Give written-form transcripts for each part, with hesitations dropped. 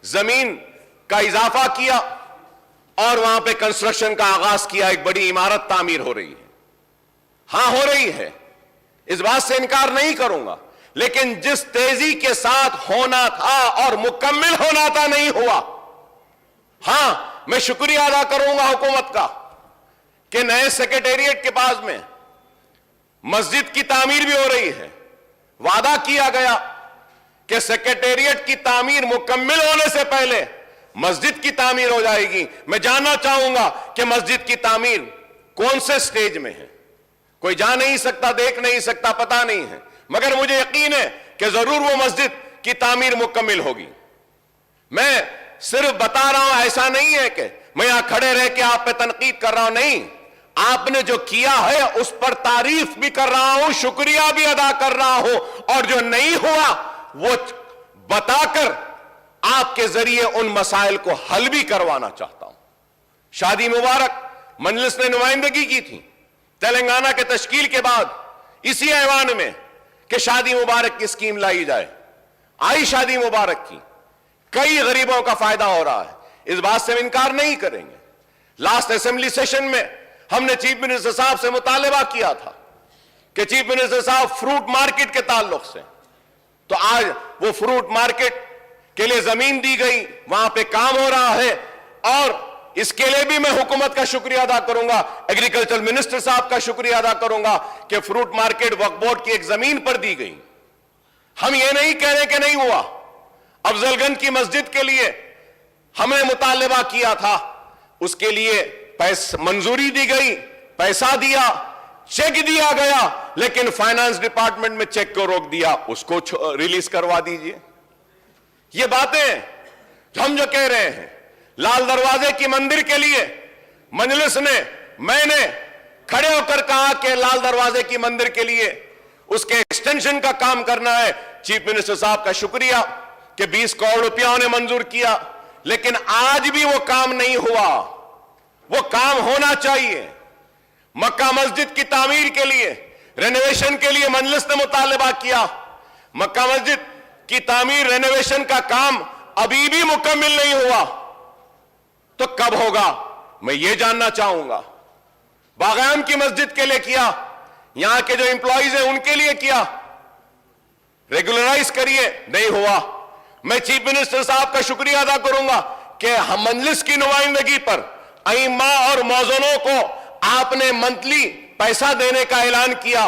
जमीन का इजाफा किया और वहां पे कंस्ट्रक्शन का आगाज किया। एक बड़ी इमारत तामीर हो रही है। हां, हो रही है, इस बात से इनकार नहीं करूंगा, लेकिन जिस तेजी के साथ होना था और मुकम्मल होना था, नहीं हुआ। हां, मैं शुक्रिया अदा करूंगा हुकूमत का कि नए सेक्रेटेरिएट के पास में मस्जिद की तामीर भी हो रही है। वादा किया गया कि सेक्रेटेरिएट की तामीर मुकम्मल होने से पहले मस्जिद की तामीर हो जाएगी। मैं जानना चाहूंगा कि मस्जिद की तामीर कौन से स्टेज में है। कोई जा नहीं सकता, देख नहीं सकता, पता नहीं है, मगर मुझे यकीन है कि जरूर वो मस्जिद की तामीर मुकम्मल होगी। मैं सिर्फ बता रहा हूं, ऐसा नहीं है कि मैं यहां खड़े रह के आप पे तनकीद कर रहा हूं, नहीं। आपने जो किया है उस पर तारीफ भी कर रहा हूं, शुक्रिया भी अदा कर रहा हूं, और जो नहीं हुआ वो बताकर आपके जरिए उन मसाइल को हल भी करवाना चाहता हूं। शादी मुबारक मजलिस ने नुमाइंदगी की थी तेलंगाना के तश्कील के बाद इसी ऐवान में कि शादी मुबारक की स्कीम लाई जाए। आई शादी मुबारक की, कई गरीबों का फायदा हो रहा है, इस बात से हम इनकार नहीं करेंगे। लास्ट असेंबली सेशन में हमने चीफ मिनिस्टर साहब से मुतालबा किया था कि चीफ मिनिस्टर साहब फ्रूट मार्केट के ताल्लुक से, तो आज वो फ्रूट मार्केट के लिए जमीन दी गई, वहां पे काम हो रहा है, और इसके लिए भी मैं हुकूमत का शुक्रिया अदा करूंगा, एग्रीकल्चर मिनिस्टर साहब का शुक्रिया अदा करूंगा कि फ्रूट मार्केट वक्फ बोर्ड की एक जमीन पर दी गई। हम ये नहीं कह रहे कि नहीं हुआ। अफजलगंज की मस्जिद के लिए हमने मुतालबा किया था, उसके लिए मंजूरी दी गई, पैसा दिया, चेक दिया गया, लेकिन फाइनेंस डिपार्टमेंट में चेक को रोक दिया, उसको रिलीज करवा दीजिए। ये बातें हम जो कह रहे हैं, लाल दरवाजे की मंदिर के लिए मजलिस ने, मैंने खड़े होकर कहा कि लाल दरवाजे की मंदिर के लिए उसके एक्सटेंशन का काम करना है। चीफ मिनिस्टर साहब का शुक्रिया कि 20 करोड़ रुपया उन्हें मंजूर किया, लेकिन आज भी वो काम नहीं हुआ। वो काम होना चाहिए। मक्का मस्जिद की तामीर के लिए, रेनोवेशन के लिए मजलिस ने मुतालबा किया। मक्का मस्जिद की तामीर, रेनोवेशन का काम अभी भी मुकम्मल नहीं हुआ, तो कब होगा मैं ये जानना चाहूंगा। बागान की मस्जिद के लिए किया, यहां के जो एम्प्लॉइज हैं उनके लिए किया, रेगुलराइज करिए, नहीं हुआ। मैं चीफ मिनिस्टर साहब का शुक्रिया अदा करूंगा कि हम मजलिस की नुमाइंदगी पर अइम्मा और मौजूनों को आपने मंथली पैसा देने का ऐलान किया,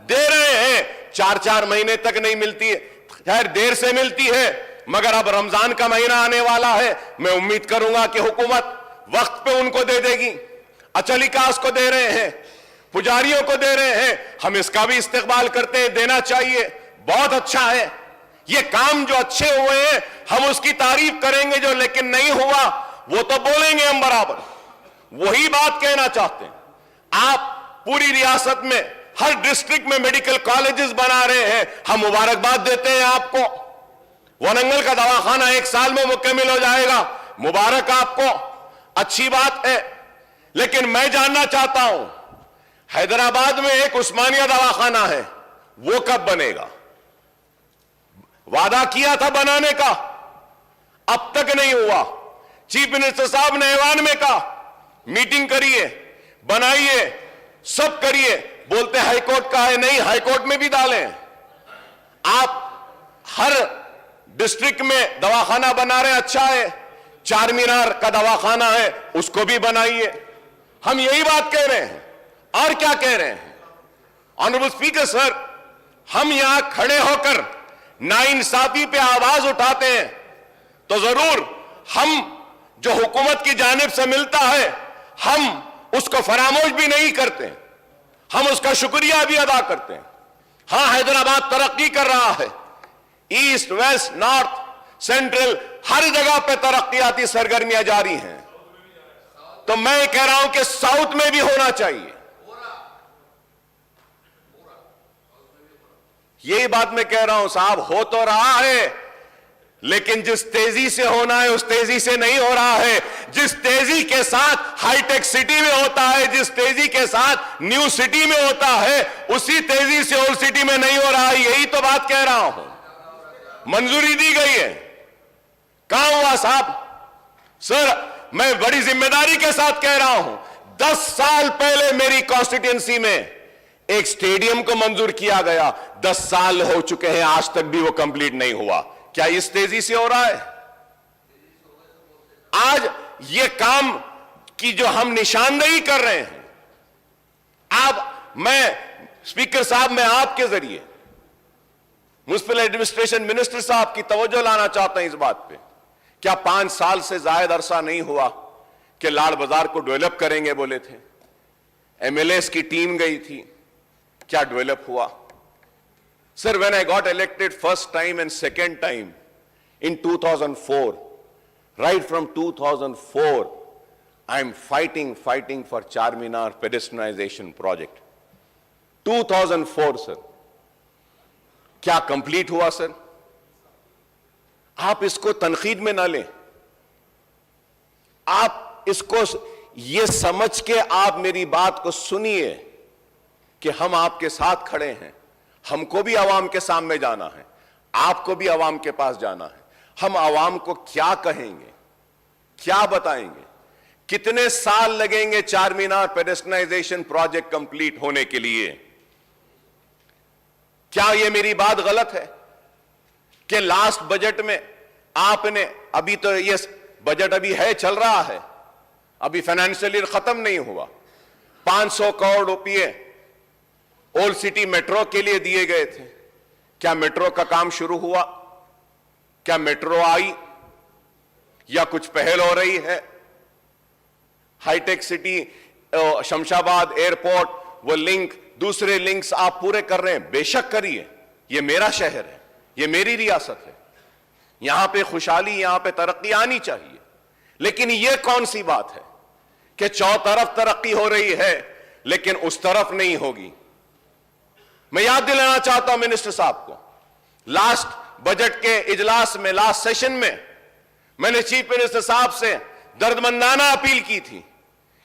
दे रहे हैं। 4-4 महीने तक नहीं मिलती है, खैर देर से मिलती है, मगर अब रमजान का महीना आने वाला है, मैं उम्मीद करूंगा कि हुकूमत वक्त पे उनको दे देगी। अचलिकास को दे रहे हैं, पुजारियों को दे रहे हैं, हम इसका भी इस्तेकबाल करते हैं, देना चाहिए, बहुत अच्छा है। ये काम जो अच्छे हुए हैं हम उसकी तारीफ करेंगे, जो लेकिन नहीं हुआ वो तो बोलेंगे हम बराबर। वही बात कहना चाहते हैं। आप पूरी रियासत में हर डिस्ट्रिक्ट में मेडिकल कॉलेजेस बना रहे हैं, हम मुबारकबाद देते हैं आपको। वनंगल का दवाखाना 1 साल में मुकम्मल हो जाएगा, मुबारक आपको, अच्छी बात है। लेकिन मैं जानना चाहता हूं, हैदराबाद में एक उस्मानिया दवाखाना है, वो कब बनेगा? वादा किया था बनाने का, अब तक नहीं हुआ। चीफ मिनिस्टर साहब ने ऐवान में कहा मीटिंग करिए, बनाइए, सब करिए, बोलते हाईकोर्ट का है, नहीं हाईकोर्ट में भी डालें। आप हर डिस्ट्रिक्ट में दवाखाना बना रहे, अच्छा है। चार मीनार का दवाखाना है, उसको भी बनाइए। हम यही बात कह रहे हैं, और क्या कह रहे हैं? ऑनरेबल स्पीकर सर, हम यहां खड़े होकर नाइंसाफी पे आवाज उठाते हैं, तो जरूर हम जो हुकूमत की जानिब से मिलता है हम उसको फरामोश भी नहीं करते, हम उसका शुक्रिया भी अदा करते हैं। हां, हैदराबाद तरक्की कर रहा है, ईस्ट, वेस्ट, नॉर्थ, सेंट्रल, हर जगह पे तरक्कियाती सरगर्मियां जारी हैं। तो मैं कह रहा हूं कि साउथ में भी होना चाहिए। यही बात मैं कह रहा हूं साहब, हो तो रहा है, लेकिन जिस तेजी से होना है उस तेजी से नहीं हो रहा है। जिस तेजी के साथ हाईटेक सिटी में होता है, जिस तेजी के साथ न्यू सिटी में होता है, उसी तेजी से ओल्ड सिटी में नहीं हो रहा है। यही तो बात कह रहा हूं। मंजूरी दी गई है, कहां हुआ रहा साहब। सर मैं बड़ी जिम्मेदारी के साथ कह रहा हूं, 10 साल पहले मेरी कॉन्स्टिट्यूंसी में एक स्टेडियम को मंजूर किया गया, 10 साल हो चुके हैं, आज तक भी वो कंप्लीट नहीं हुआ। क्या इस तेजी से हो रहा है? आज ये काम की जो हम निशानदेही कर रहे हैं, मैं स्पीकर साहब, मैं आपके जरिए म्युनिसिपल एडमिनिस्ट्रेशन मिनिस्टर साहब की तवज्जो लाना चाहता हूं इस बात पे। क्या 5 साल से जायद अरसा नहीं हुआ कि लाड़ बाजार को डेवलप करेंगे बोले थे, एमएलएस की टीम गई थी, क्या डेवलप हुआ? Sir when I got elected first time and second time in 2004, right from 2004 I am fighting for Charminar pedestrianization project. 2004 sir, क्या कंप्लीट हुआ सर? आप इसको तनकीद में ना लें, आप इसको ये समझ के आप मेरी बात को सुनिए कि हम आपके साथ खड़े हैं। हमको भी आवाम के सामने जाना है, आपको भी आवाम के पास जाना है। हम आवाम को क्या कहेंगे, क्या बताएंगे? कितने साल लगेंगे चारमीनार पेडेस्ट्रियनाइजेशन प्रोजेक्ट कंप्लीट होने के लिए? क्या यह मेरी बात गलत है कि लास्ट बजट में आपने, अभी तो ये बजट अभी है, चल रहा है, अभी फाइनेंशियल ईयर खत्म नहीं हुआ, 500 करोड़ रुपए ओल्ड सिटी मेट्रो के लिए दिए गए थे। क्या मेट्रो का काम शुरू हुआ? क्या मेट्रो आई या कुछ पहल हो रही है? हाईटेक सिटी, शमशाबाद एयरपोर्ट, वो लिंक, दूसरे लिंक्स आप पूरे कर रहे हैं, बेशक करिए, ये मेरा शहर है, ये मेरी रियासत है, यहां पे खुशहाली, यहां पे तरक्की आनी चाहिए। लेकिन ये कौन सी बात है कि चौतरफ तरक्की हो रही है लेकिन उस तरफ नहीं होगी? मैं याद दिलाना चाहता हूं मिनिस्टर साहब को, लास्ट बजट के इजलास में, लास्ट सेशन में, मैंने चीफ मिनिस्टर साहब से दर्दमंदाना अपील की थी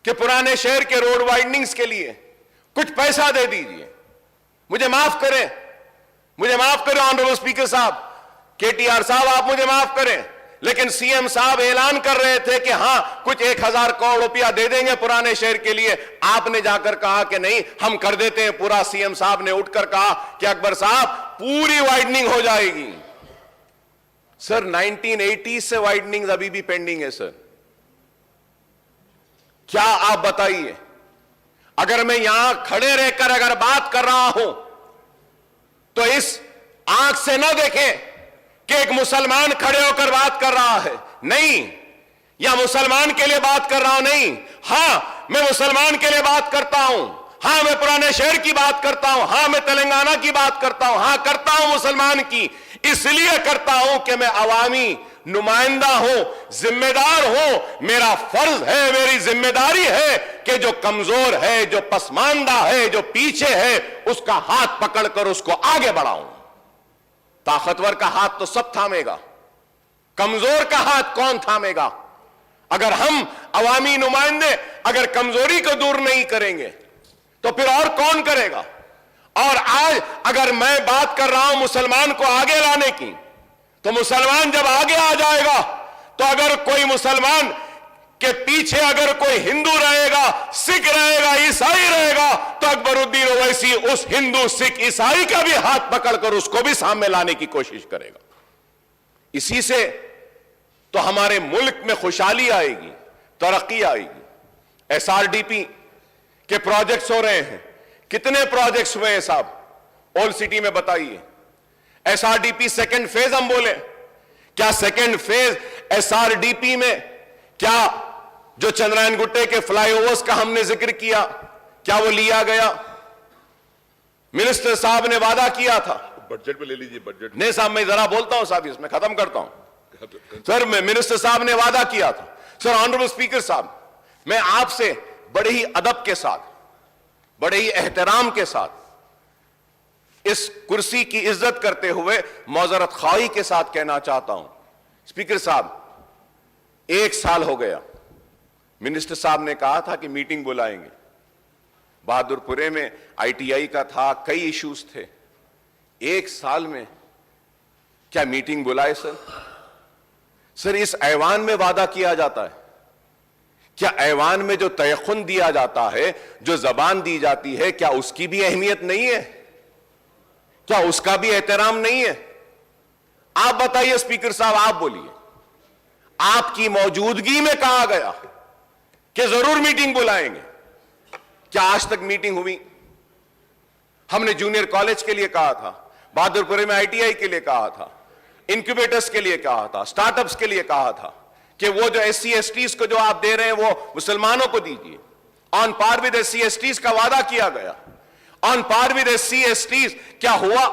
कि पुराने शहर के रोड वाइडनिंग्स के लिए कुछ पैसा दे दीजिए। मुझे माफ करें, मुझे माफ करें ऑनरेबल स्पीकर साहब, केटीआर साहब, आप मुझे माफ करें, लेकिन सीएम साहब ऐलान कर रहे थे कि हां कुछ 1000 करोड़ रुपया दे देंगे पुराने शहर के लिए। आपने जाकर कहा कि नहीं, हम कर देते हैं पूरा। सीएम साहब ने उठकर कहा कि अकबर साहब पूरी वाइडनिंग हो जाएगी। सर 1980 से वाइडनिंग अभी भी पेंडिंग है सर। क्या आप बताइए, अगर मैं यहां खड़े रहकर अगर बात कर रहा हूं तो इस आंख से ना देखें कि एक मुसलमान खड़े होकर बात कर रहा है, नहीं, या मुसलमान के लिए बात कर रहा हूं, नहीं। हां मैं मुसलमान के लिए बात करता हूं, हां मैं पुराने शहर की बात करता हूं, हां मैं तेलंगाना की बात करता हूं, हां करता हूं मुसलमान की, इसलिए करता हूं कि मैं अवामी नुमाइंदा हूं, जिम्मेदार हूं। मेरा फर्ज है, मेरी जिम्मेदारी है कि जो कमजोर है, जो पसमानदा है, जो पीछे है, उसका हाथ पकड़कर उसको आगे बढ़ाऊं। ताकतवर का हाथ तो सब थामेगा, कमजोर का हाथ कौन थामेगा? अगर हम अवामी नुमाइंदे अगर कमजोरी को दूर नहीं करेंगे तो फिर और कौन करेगा? और आज अगर मैं बात कर रहा हूं मुसलमान को आगे लाने की, तो मुसलमान जब आगे आ जाएगा तो अगर कोई मुसलमान के पीछे अगर कोई हिंदू रहेगा, सिख रहेगा, ईसाई रहेगा, तो अकबरुद्दीन ओवैसी उस हिंदू, सिख, ईसाई का भी हाथ पकड़कर उसको भी सामने लाने की कोशिश करेगा। इसी से तो हमारे मुल्क में खुशहाली आएगी, तरक्की आएगी। एसआरडीपी के प्रोजेक्ट्स हो रहे हैं, कितने प्रोजेक्ट्स हुए हैं साहब ओल्ड सिटी में बताइए? एसआरडीपी सेकेंड फेज हम बोले, क्या सेकेंड फेज एसआरडीपी में, क्या जो चंद्रायन गुट्टे के फ्लाईओवर्स का हमने जिक्र किया, क्या वो लिया गया? मिनिस्टर साहब ने वादा किया था, बजट में ले लीजिए, बजट नहीं साहब मैं जरा बोलता हूं साहब, इसमें खत्म करता हूं सर। मिनिस्टर साहब ने वादा किया था। सर ऑनरेबल स्पीकर साहब, मैं आपसे बड़े ही अदब के साथ, बड़े ही एहतराम के साथ, इस कुर्सी की इज्जत करते हुए मौजरत ख्वाही के साथ कहना चाहता हूं, स्पीकर साहब 1 साल हो गया, मिनिस्टर साहब ने कहा था कि मीटिंग बुलाएंगे, बहादुरपुरे में आईटीआई का था, कई इश्यूज थे, 1 साल में क्या मीटिंग बुलाए सर? सर, इस ऐवान में वादा किया जाता है, क्या ऐवान में जो तयखुन दिया जाता है, जो जबान दी जाती है, क्या उसकी भी अहमियत नहीं है? क्या उसका भी एहतराम नहीं है? आप बताइए स्पीकर साहब, आप बोलिए। आपकी मौजूदगी में कहा गया कि जरूर मीटिंग बुलाएंगे, क्या आज तक मीटिंग हुई? हमने जूनियर कॉलेज के लिए कहा था, बहादुरपुर में ITI के लिए कहा था, इंक्यूबेटर्स के लिए कहा था, स्टार्टअप्स के लिए कहा था कि वो जो SC STs को जो आप दे रहे हैं वो मुसलमानों को दीजिए। On par with SC STs का वादा किया गया, on par with SC STs। क्या हुआ?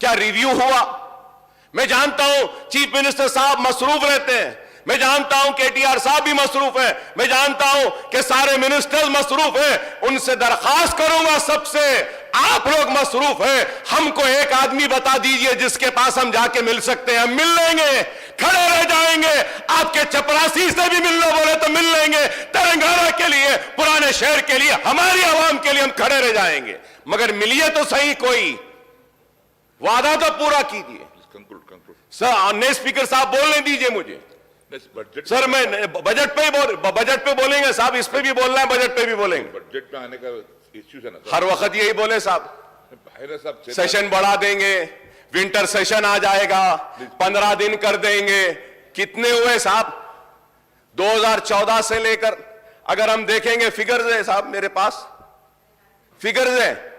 क्या रिव्यू हुआ? मैं जानता हूं चीफ मिनिस्टर साहब मसरूफ रहते हैं, मैं जानता हूं KTR साहब भी मसरूफ है, मैं जानता हूं कि सारे मिनिस्टर्स मसरूफ हैं। उनसे दरखास्त करूंगा सबसे, आप लोग मसरूफ हैं, हमको एक आदमी बता दीजिए जिसके पास हम जाके मिल सकते हैं। हम मिल लेंगे, खड़े रह जाएंगे, आपके चपरासी से भी मिलना बोले तो मिल लेंगे। तेलंगाना के लिए, पुराने शहर के लिए, हमारी आवाम के लिए हम खड़े रह जाएंगे, मगर मिलिए तो सही, कोई वादा तो पूरा कीजिए। सर, नए स्पीकर साहब बोलने दीजिए मुझे। सर, मैं बजट पे बोलेंगे साहब, इस पे भी बोलना है, बजट पे भी बोलेंगे। बजट में आने का इश्यू है ना, हर वक्त यही बोले साहब। सेशन बढ़ा देंगे, विंटर सेशन आ जाएगा, 15 दिन कर देंगे। कितने हुए साहब? 2014 से लेकर अगर हम देखेंगे, फिगर्स है साहब मेरे पास, फिगर्स है,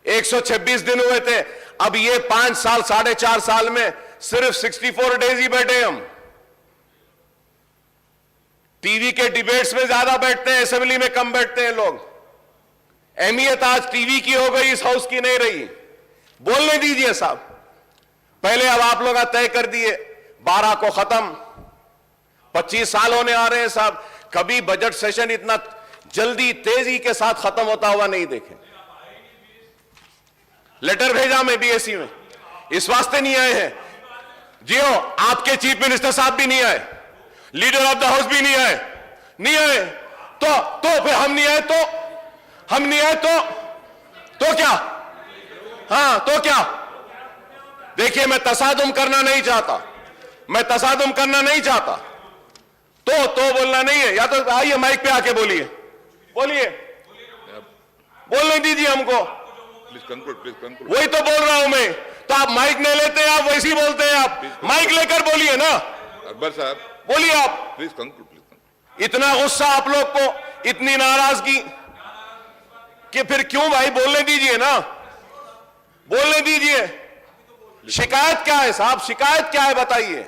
126 दिन हुए थे। अब ये 5 साल, 4.5 साल में सिर्फ 64 डेज ही बैठे हम। टीवी के डिबेट्स में ज्यादा बैठते हैं, असेंबली में कम बैठते हैं लोग। अहमियत आज टीवी की हो गई, इस हाउस की नहीं रही। बोलने दीजिए साहब। पहले अब आप लोग तय कर दिए 12 को खत्म, 25 साल होने आ रहे हैं साहब। कभी बजट सेशन इतना जल्दी तेजी के साथ खत्म होता हुआ नहीं देखे। लेटर भेजा मैं BSc में, इस वास्ते नहीं आए हैं जियो, आपके चीफ मिनिस्टर साहब भी नहीं आए, लीडर ऑफ द हाउस भी नहीं आए, नहीं आए तो फिर हम नहीं आए तो क्या? हाँ, तो क्या? देखिए, मैं तसादुम करना नहीं चाहता, तो बोलना नहीं है। या तो आइए माइक पे आके बोलिए, बोलने दीजिए हमको। Please conclude. वही तो बोल रहा हूं मैं। तो आप माइक नहीं लेते हैं, आप वैसे ही बोलते हैं। आप माइक लेकर बोलिए ना। अकबर साहब, बोलिए आप। Please conclude. इतना गुस्सा आप लोग को, इतनी नाराजगी कि फिर क्यों भाई? बोलने दीजिए ना, बोलने दीजिए। शिकायत क्या है साहब? शिकायत क्या है बताइए।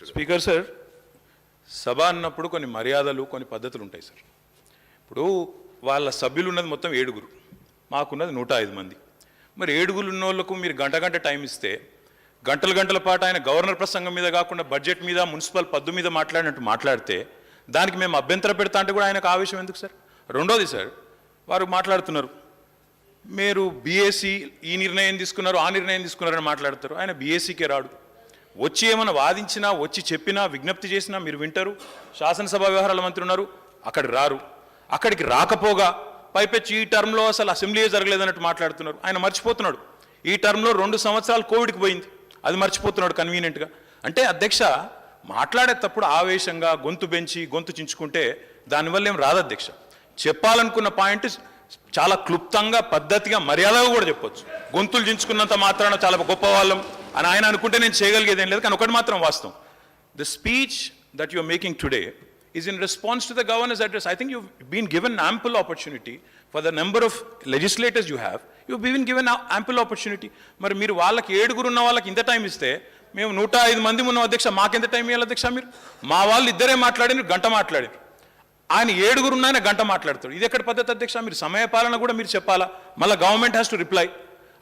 స్పీకర్ సార్, సభ అన్నప్పుడు కొన్ని మర్యాదలు, కొన్ని పద్ధతులు ఉంటాయి సార్. ఇప్పుడు వాళ్ళ సభ్యులు ఉన్నది మొత్తం 7, మాకున్నది 105 మంది. మరి 7 ఉన్న వాళ్ళకు మీరు గంట టైం ఇస్తే, గంటల పాటు ఆయన గవర్నర్ ప్రసంగం మీద కాకుండా బడ్జెట్ మీద, మున్సిపల్ పద్దు మీద మాట్లాడినట్టు మాట్లాడితే దానికి మేము అభ్యంతరం పెడతా అంటే కూడా ఆయనకు ఆవేశం ఎందుకు సార్? రెండోది సార్, వారు మాట్లాడుతున్నారు మీరు BSc ఈ నిర్ణయం తీసుకున్నారు, ఆ నిర్ణయం తీసుకున్నారని మాట్లాడతారు. ఆయన BScకే రాడు. వచ్చి ఏమైనా వాదించినా, వచ్చి చెప్పినా, విజ్ఞప్తి చేసినా మీరు వింటారు. శాసనసభ వ్యవహారాల మంత్రి ఉన్నారు, అక్కడికి రారు. అక్కడికి రాకపోగా పైపెచ్చి ఈ టర్మ్లో అసలు అసెంబ్లీ జరగలేదన్నట్టు మాట్లాడుతున్నారు. ఆయన మర్చిపోతున్నాడు ఈ టర్మ్లో 2 సంవత్సరాలు కోవిడ్కి పోయింది, అది మర్చిపోతున్నాడు కన్వీనియంట్గా. అంటే అధ్యక్ష, మాట్లాడేటప్పుడు ఆవేశంగా గొంతు పెంచి గొంతు చించుకుంటే దానివల్ల ఏం రాదు అధ్యక్ష. చెప్పాలనుకున్న పాయింట్ చాలా క్లుప్తంగా, పద్ధతిగా, మర్యాదగా కూడా చెప్పొచ్చు. గొంతులు చించుకున్నంత మాత్రాన చాలా గొప్ప వాళ్ళం అని ఆయన అనుకుంటే నేను చేయగలిగేది ఏం లేదు. కానీ ఒకటి మాత్రం వాస్తవం, the speech that you are making today is in response to the governor's address. I think you've been given ample opportunity for the number of legislators you have. You've been given ample opportunity. మరి మీరు వాళ్ళకి 7 ఉన్న వాళ్ళకి ఇంత time ఇస్తే, మేము 105 మంది ఉన్న అధ్యక్ష, మాకెంత టైం ఇవ్వాలి అధ్యక్ష? మీరు మా వాళ్ళు ఇద్దరే మాట్లాడినారు, గంట మాట్లాడారు. ఆయన 7 ఉన్న ఆయన గంట మాట్లాడతాడు. ఇది ఎక్కడ పద్ధతి అధ్యక్ష? మీరు సమయ పాలన కూడా మీరు చెప్పాలా. మళ్ళీ గవర్నమెంట్ హ్యాస్ టు రిప్లై.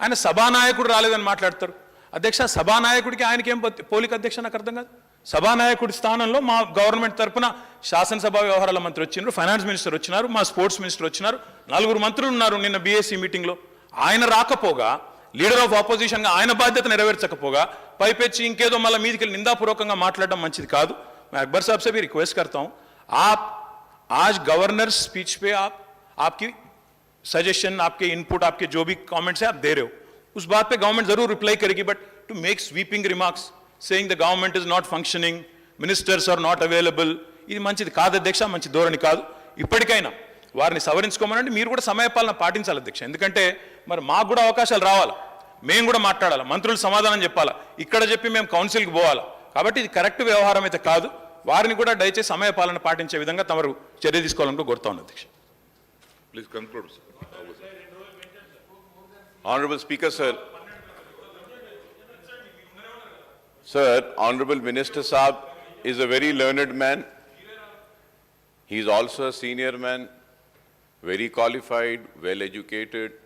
ఆయన సభానాయకుడు రాలేదని మాట్లాడతారు అధ్యక్ష. సభానాయకుడికి ఆయనకేం పోలిక అధ్యక్ష? నాకు అర్థం కాదు. సభానాయకుడి స్థానంలో మా గవర్నమెంట్ తరఫున శాసనసభ వ్యవహారాల మంత్రి వచ్చినారు, ఫైనాన్స్ మినిస్టర్ వచ్చినారు, మా స్పోర్ట్స్ మినిస్టర్ వచ్చినారు, 4 మంత్రులు ఉన్నారు నిన్న BSc మీటింగ్లో. ఆయన రాకపోగా, లీడర్ ఆఫ్ ఆపోజిషన్గా ఆయన బాధ్యత నెరవేర్చకపోగా పైపెచ్చి ఇంకేదో మళ్ళీ మీదికి వెళ్ళి నిందాపూర్వకంగా మాట్లాడడం మంచిది కాదు. मैं अकबर साहब से भी रिक्वेस्ट करता हूं, आप आज गवर्नर स्पीच पे आपकी सजेशन, आपके इनपुट, आपके जो भी कमेंट्स है आप दे रहे हो, उस बात पे गवर्नमेंट जरूर रिप्लाई करेगी, but to make sweeping remarks saying the government is not functioning, ministers are not available. ఇది మంచిది కాదు అధ్యక్ష, మంచి ధోరణి కాదు. ఇప్పటికైనా వారిని సవరించుకోమనండి. మీరు కూడా సమయపాలన పాటించాలి అధ్యక్ష. ఎందుకంటే మరి మాకు కూడా అవకాశాలు రావాలి, మేము కూడా మాట్లాడాలి, మంత్రులు సమాధానం చెప్పాలా, ఇక్కడ చెప్పి మేము కౌన్సిల్కి పోవాలా. కాబట్టి ఇది కరెక్ట్ వ్యవహారం అయితే కాదు. వారిని కూడా దయచేసి సమయపాలన పాటించే విధంగా తమరు చర్య తీసుకోవాలని కూడా కోరుతా ఉన్నాను అధ్యక్ష. Please conclude, sir. Honorable Speaker, sir. Sir, Honorable Minister Saab is a very learned man. He is also a senior man, very qualified, well educated.